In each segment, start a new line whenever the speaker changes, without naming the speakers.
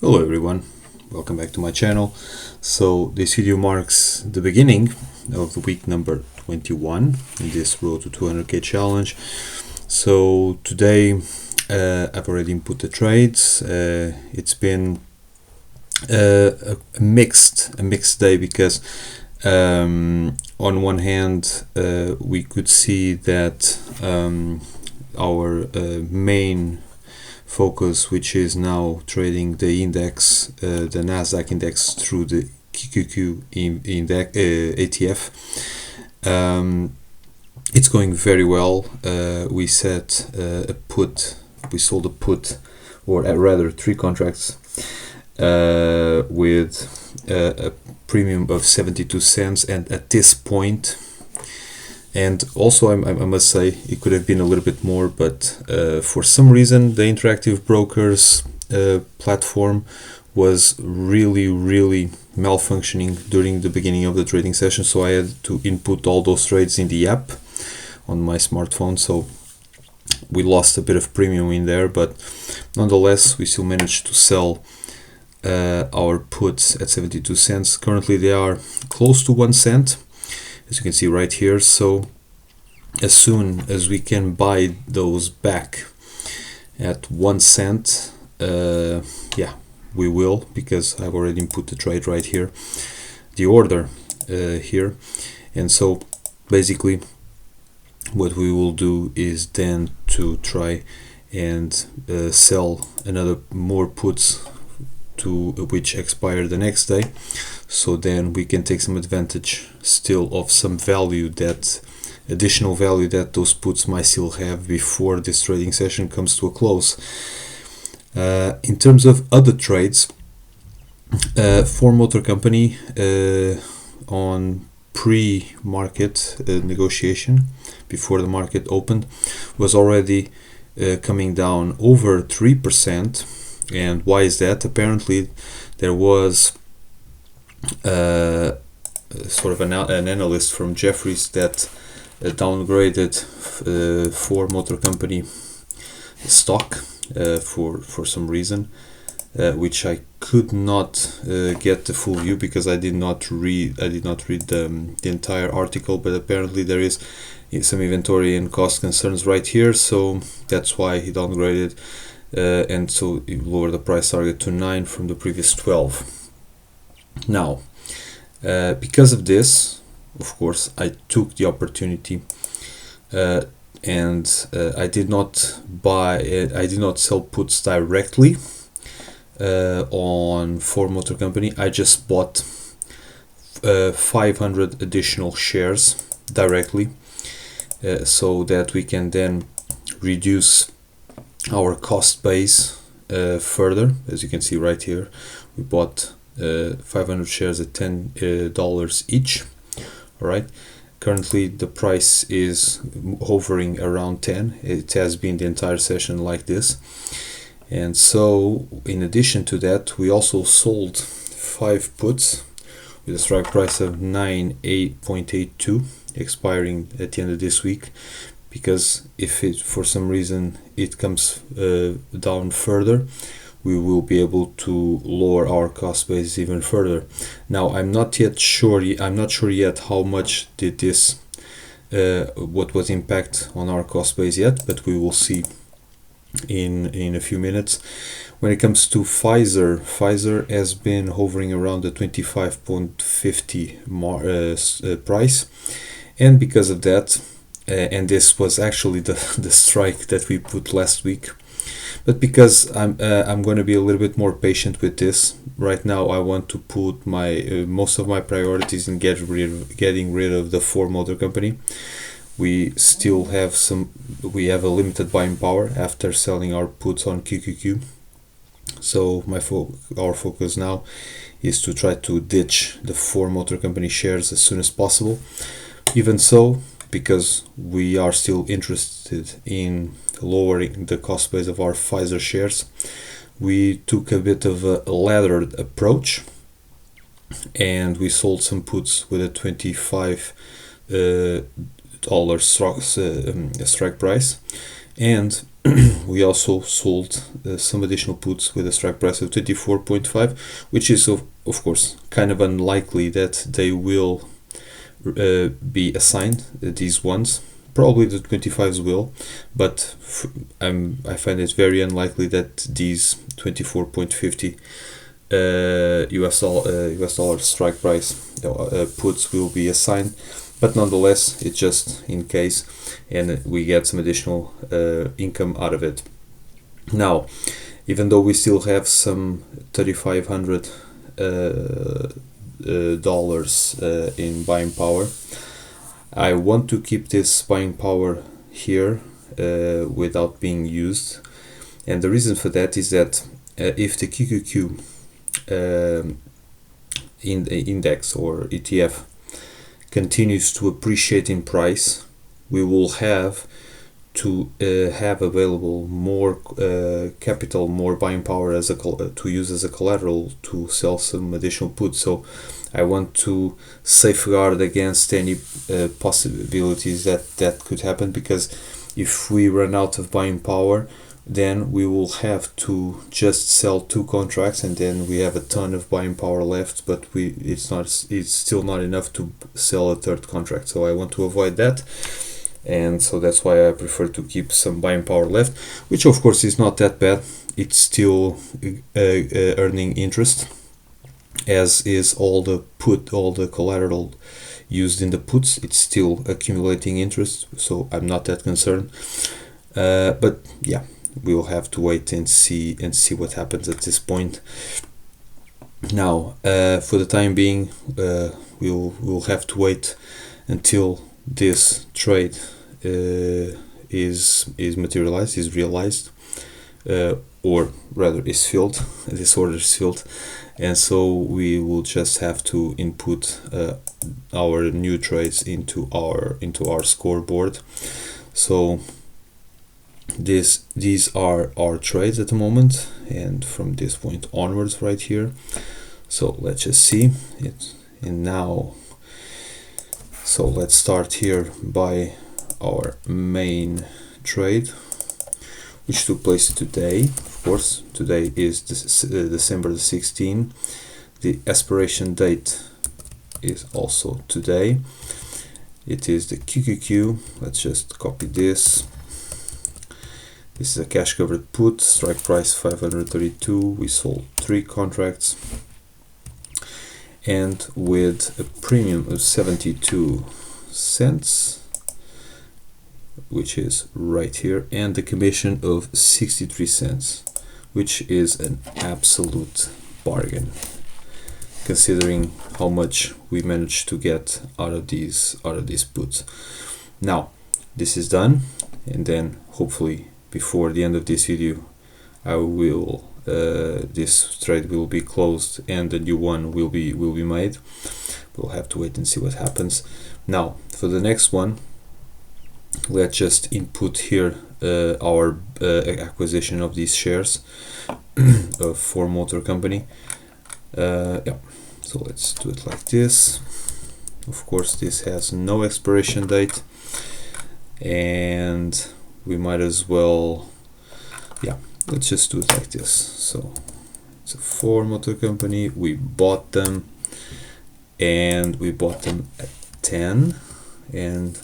Hello everyone, welcome back to my channel. So this video marks the beginning of the week number 21 in this road to 200k challenge. So today I've already input the trades. It's been a mixed day because on one hand we could see that our main focus, which is now trading the index, the Nasdaq index through the QQQ index ATF. It's going very well. We set a put, we sold a put, or rather 3 contracts with a premium of 72 cents, and at this point, and also I must say it could have been a little bit more, but for some reason the interactive brokers platform was really malfunctioning during the beginning of the trading session, so I had to input all those trades in the app on my smartphone. So we lost a bit of premium in there, but nonetheless we still managed to sell our puts at 72 cents. Currently they are close to 1 cent, as you can see right here. So as soon as we can buy those back at 1 cent, yeah, we will, because I've already input the trade right here, the order here. And so basically what we will do is then to try and sell more puts to which expire the next day, so then we can take some advantage still of some value, that additional value that those puts might still have before this trading session comes to a close. In terms of other trades, Ford Motor Company on pre-market negotiation before the market opened was already coming down over 3%. And why is that? Apparently there was sort of an analyst from Jefferies that downgraded Ford Motor Company stock for some reason, which I could not get the full view because I did not read the entire article. But apparently there is some inventory and cost concerns right here, so that's why he downgraded. And so you lower the price target to 9 from the previous 12. Now, because of this, of course, I took the opportunity and I did not sell puts directly on Ford Motor Company. I just bought 500 additional shares directly, so that we can then reduce our cost base further. As you can see right here, we bought 500 shares at $10 each. All right, currently the price is hovering around 10. It has been the entire session like this. And so in addition to that, we also sold 5 puts with a strike price of 9.82 expiring at the end of this week, because if it for some reason it comes down further, we will be able to lower our cost base even further. Now I'm not sure yet how much did this what was impact on our cost base yet, but we will see in a few minutes. When it comes to Pfizer has been hovering around the 25.50 price, and because of that, and this was actually the strike that we put last week, but because I'm going to be a little bit more patient with this right now, I want to put my most of my priorities in getting rid of the Ford Motor Company. We still have a limited buying power after selling our puts on QQQ, so our focus now is to try to ditch the Ford Motor Company shares as soon as possible. Even so, because we are still interested in lowering the cost base of our Pfizer shares, we took a bit of a laddered approach, and we sold some puts with a $25 strike price, and we also sold some additional puts with a strike price of 24.5, which is of course kind of unlikely that they will be assigned, these ones. Probably the 25s will, but I find it very unlikely that these 24.50 US dollar strike price puts will be assigned. But nonetheless, it's just in case, and we get some additional income out of it. Now, even though we still have some $3,500 dollars in buying power, I want to keep this buying power here without being used. And the reason for that is that if the QQQ index or ETF continues to appreciate in price, we will have to have available more capital, more buying power as to use as a collateral to sell some additional puts. So I want to safeguard against any possibilities that could happen, because if we run out of buying power, then we will have to just sell 2 contracts, and then we have a ton of buying power left, but it's still not enough to sell a 3rd contract. So I want to avoid that, and so that's why I prefer to keep some buying power left, which of course is not that bad. It's still earning interest, as is all the collateral used in the puts. It's still accumulating interest, so I'm not that concerned. But yeah, we will have to wait and see what happens at this point. Now, for the time being, we'll have to wait until this trade is materialized, is realized, or rather is filled. This order is filled, and so we will just have to input our new trades into our scoreboard. So these are our trades at the moment, and from this point onwards right here. So let's just see it. And now, so let's start here by our main trade, which took place today. Of course, today is December the 16th. The expiration date is also today. It is the QQQ. Let's just copy this. This is a cash covered put, strike price 532. We sold 3 contracts, and with a premium of 72 cents, which is right here, and the commission of 63 cents, which is an absolute bargain considering how much we managed to get out of these puts. Now this is done, and then hopefully before the end of this video I will this trade will be closed and the new one will be made. We'll have to wait and see what happens. Now for the next one, let's just input here our acquisition of these shares of Ford Motor Company. Yeah, so let's do it like this. Of course, this has no expiration date, and we might as well, yeah, let's just do it like this. So it's a Ford Motor Company. We bought them, and we bought them at 10, and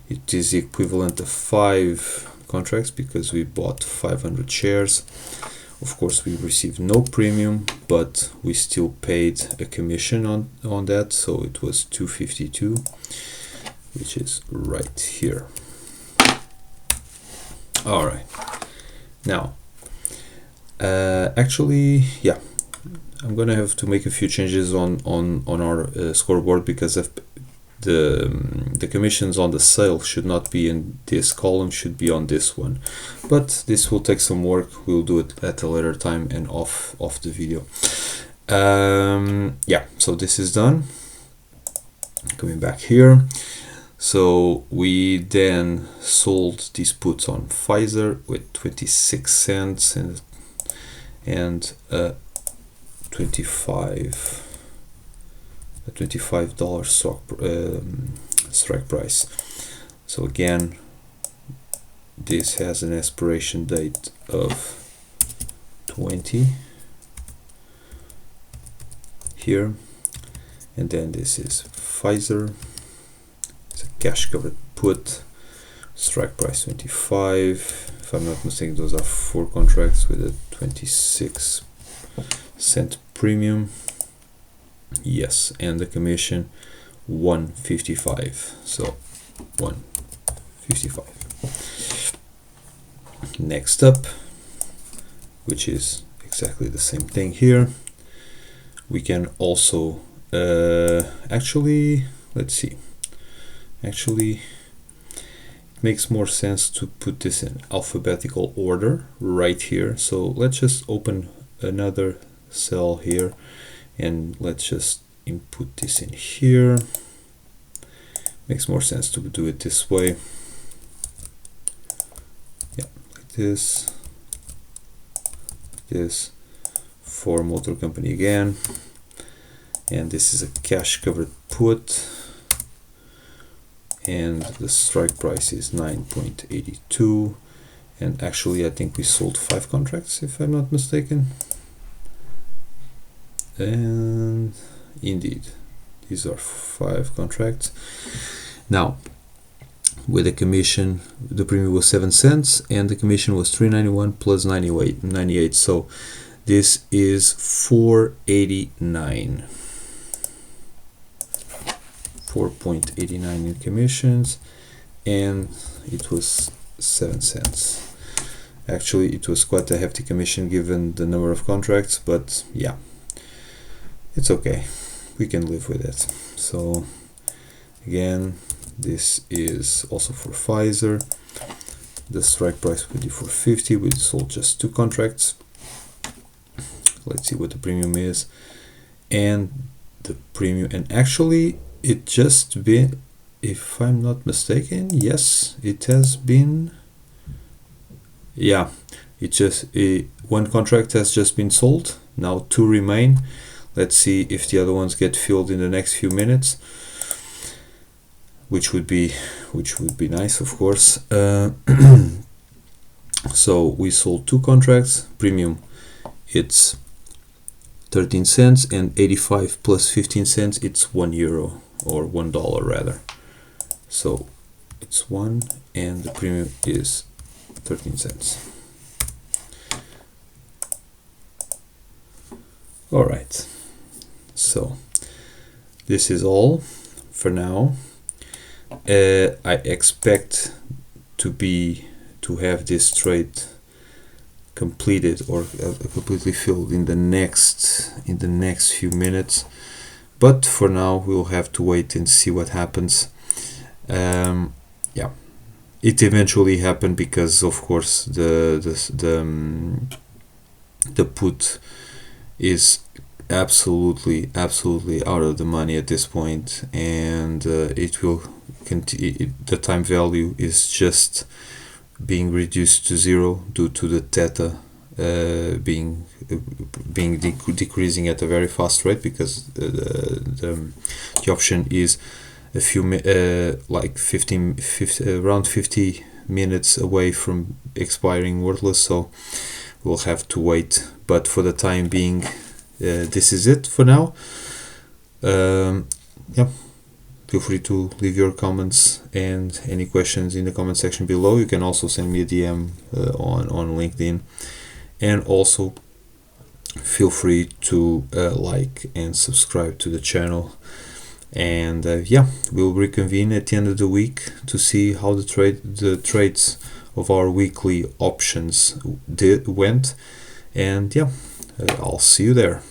it is the equivalent of 5 contracts because we bought 500 shares. Of course, we received no premium, but we still paid a commission on that, so it was 252, which is right here. All right, now actually, yeah, I'm gonna have to make a few changes on our scoreboard, because of the commissions on the sale should not be in this column, should be on this one, but this will take some work. We'll do it at a later time and off the video. Yeah, so this is done. Coming back here, so we then sold these puts on Pfizer with 26 cents and $25 strike price. So again, this has an expiration date of 20 here, and then this is Pfizer. It's a cash covered put, strike price 25. If I'm not mistaken, those are 4 contracts with a 26-cent premium. Yes, and the commission 155. So 155. Next up, which is exactly the same thing here, we can also actually, let's see, actually it makes more sense to put this in alphabetical order right here. So let's just open another cell here and let's just input this in here. Makes more sense to do it this way. Yeah, like this. This for motor company again, and this is a cash covered put, and the strike price is 9.82, and actually I think we sold 5 contracts if I'm not mistaken, and indeed these are 5 contracts. Now with the commission, the premium was 7 cents and the commission was 391 plus 98, so this is 489, 4.89 in commissions, and it was 7 cents. Actually it was quite a hefty commission given the number of contracts, but yeah, it's okay, we can live with it. So again, this is also for Pfizer. The strike price would be 450. We sold just 2 contracts. Let's see what the premium is. And the premium, and actually it just been, if I'm not mistaken, yes, it has been, yeah, it just 1 contract has just been sold. Now 2 remain. Let's see if the other ones get filled in the next few minutes, which would be nice, of course. So we sold 2 contracts. Premium, it's 13 cents, and 85 plus 15 cents, it's €1 or $1 rather. So it's 1, and the premium is 13 cents. All right, so this is all for now. I expect to have this trade completed or completely filled in the next few minutes, but for now we'll have to wait and see what happens. Yeah, it eventually happened because of course the put is absolutely out of the money at this point, and it will continue. The time value is just being reduced to 0 due to the theta decreasing at a very fast rate, because the option is a few like 50 around 50 minutes away from expiring worthless, so we'll have to wait. But for the time being, this is it for now. Yeah, feel free to leave your comments and any questions in the comment section below. You can also send me a DM on LinkedIn, and also feel free to like and subscribe to the channel. And yeah, we'll reconvene at the end of the week to see how the trades of our weekly options went. And yeah, I'll see you there.